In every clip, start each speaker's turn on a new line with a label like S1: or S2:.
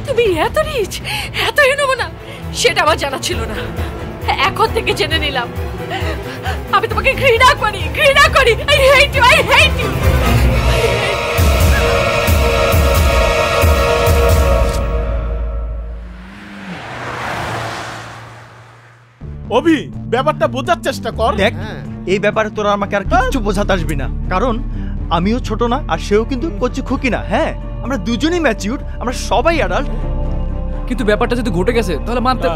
S1: তুমি এত রিচ, এত হীনমনা, সেটা আমার জানা ছিল না। এখন থেকে জেনে নিলাম। আমি তোমাকে ঘৃণা করি, ঘৃণা করি। I hate you, I hate you.
S2: Abhi, ব্যাপারটা বোঝার চেষ্টা কর।
S3: দেখ, এই ব্যাপারে তোরা আমাকে আর কিচ্ছু বোঝাতে আসবি না, কারণ আমিও ছোট না আর সেও কিন্তু কচি খুকি না। হ্যাঁ, আমরা দুজনেই ম্যাচিউর, আমরা সবাই অ্যাডাল্ট।
S4: কিন্তু ব্যাপারটা যদি ঘটে গেছে তাহলে মানতে।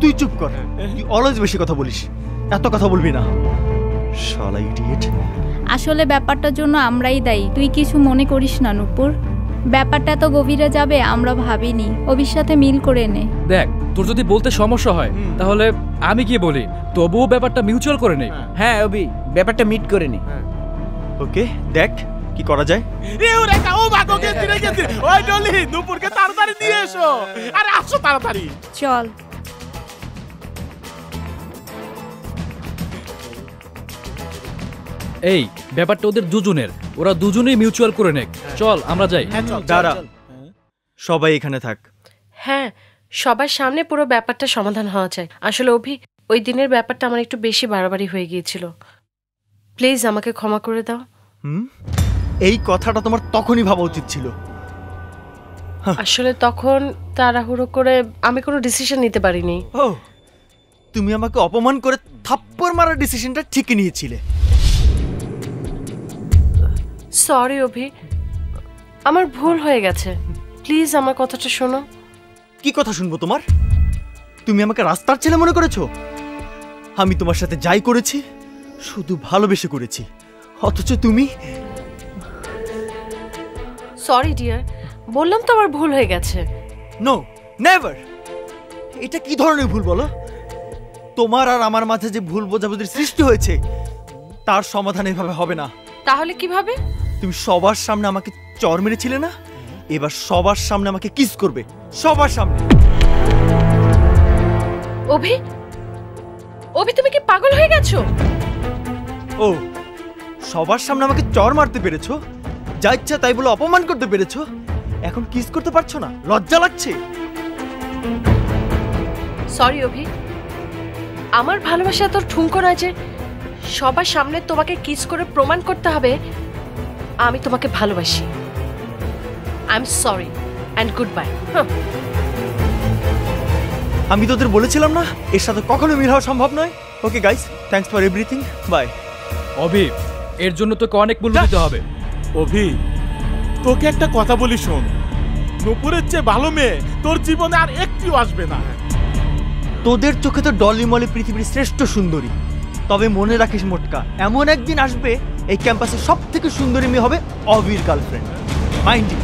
S3: তুই চুপ কর, তুই অলওয়েজ বেশি কথা বলিস, এত কথা বলবি না। শালা ইডিয়েট।
S5: আসলে ব্যাপারটার জন্য আমরাই দায়ী, তুই কিছু মনে করিস না নূপুর। ব্যাপারটা তো গভীরে যাবে আমরা ভাবিনি, অভির সাথে মিল করে নে।
S4: দেখ, তোর যদি বলতে সমস্যা হয় তাহলে আমি কি বলি, তবুও ব্যাপারটা মিউচুয়াল করে নে।
S6: হ্যাঁ অভি, ব্যাপারটা মিট করে নে।
S3: ওকে, দেখ কি করা যায়।
S2: ইউরেকা, ও ভাগো, গেছি রে গেছি। ওই ডলি, নুপুরকে তাড়াতাড়ি নিয়ে এসো। আরে আসো তাড়াতাড়ি।
S5: চল।
S4: এই ব্যাপারটা ওদের দুজনের, ওরা দুজনেই মিউচুয়াল করে নেক। চল আমরা যাই।
S3: দাঁড়া, সবাই এখানে থাক।
S1: হ্যাঁ, সবার সামনে পুরো ব্যাপারটা সমাধান হওয়া চাই। আসলে অভি, ওই দিনের ব্যাপারটা আমার একটু বেশি বাড়াবাড়ি হয়ে গিয়েছিল। প্লিজ আমাকে ক্ষমা করে দাও।
S3: এই কথাটা তোমার তখনই ভাবা উচিত ছিল।
S1: আসলে তখন তাড়াহুড়ো করে আমি কোনো ডিসিশন নিতে পারিনি।
S3: ও, তুমি আমাকে অপমান করে থাপ্পড় মারার ডিসিশনটা ঠিকই নিয়েছিলে।
S1: সরি অভি, আমার ভুল হয়ে গেছে। প্লিজ আমার কথাটা শোনো।
S3: কি কথা শুনবো তোমার? তুমি আমাকে রাস্তার ছেলে মনে করেছো? আমি তোমার সাথে যাই করেছি শুধু ভালোবেসে করেছি, অথচ তুমি।
S1: সরি ডিয়ার, বললাম তো আমার ভুল হয়ে গেছে।
S3: No, never. এটা কি ধরনের ভুল বলো? তোমার আর আমার মাঝে যে ভুল বোঝাবুঝির সৃষ্টি হয়েছে তার সমাধান এভাবে হবে না।
S1: তাহলে কিভাবে?
S3: তুমি সবার সামনে আমাকে চর মেরেছিলে না, এবার সবার সামনে আমাকে কিস করবে, সবার সামনে।
S1: অভি, অভি তুমি কি পাগল হয়ে গেছো?
S3: ও, সবার সামনে আমাকে চর মারতে পেরেছো, যা ইচ্ছা তাই বলে অপমান করতে পেরেছো, এখন কিস করতে পারছো না? লজ্জা লাগছে?
S1: সরি অভি, আমার ভালোবাসা এত ঠুনকো নয় যে সবার সামনে তোমাকে কিস করে প্রমাণ করতে হবে আমি তোমাকে ভালোবাসি। I am sorry and good bye.
S3: আমি তোদের বলেছিলাম না এর সাথে কখনো মিল হওয়া সম্ভব নয়। Okay guys, thanks for everything, bye.
S4: Abhi, এর জন্য তোকে অনেক মূল্য দিতে হবে।
S2: অভি, তোকে একটা কথা বলি শোন, নুপুরের চেয়ে ভালো মেয়ে তোর জীবনে আর একটিও আসবে না।
S3: তোদের চোখে তো ডলি মলি পৃথিবীর শ্রেষ্ঠ সুন্দরী, তবে মনে রাখিস মোটকা, এমন একদিন আসবে এই ক্যাম্পাসের সব থেকে সুন্দরী মেয়ে হবে অভির গার্লফ্রেন্ড। Mind it.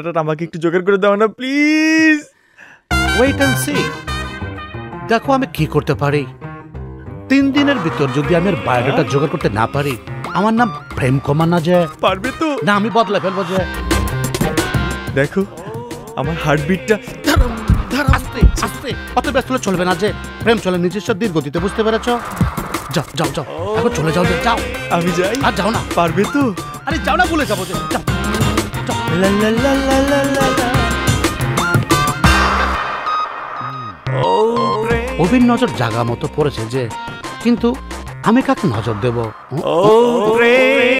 S3: বায়োডাটা আমাকে একটু জোগাড় করে দাও না প্লিজ।
S7: ওয়েট অ্যান্ড সি, দেখো আমি কি করতে পারি। 3 দিনের ভিতর যদি আমি আর বায়োডাটা জোগাড় করতে না পারি, আমার নাম প্রেম কুমার না যায়।
S3: পারবে তো?
S7: না, আমি বদলা ফেলবো যে।
S3: দেখো আমার হার্টবিটটা।
S7: আস্তে আস্তে, অত ব্যস্ত হলে চলবে না যে। প্রেম চলে নিজস্ব ধীর গতিতে, বুঝতে পেরেছ? যাও যাও যাও, এখন চলে যাও যে, যাও।
S3: আমি যাই?
S7: আর যাও না।
S3: পারবে তো?
S7: আরে যাও না, বলে যাবো যে, যাও যাও।
S3: লা লা লা লা লা লা লা।
S7: অভির নজর জাগা মতো পড়েছে যে, কিন্তু আমি কাকে নজর দেব?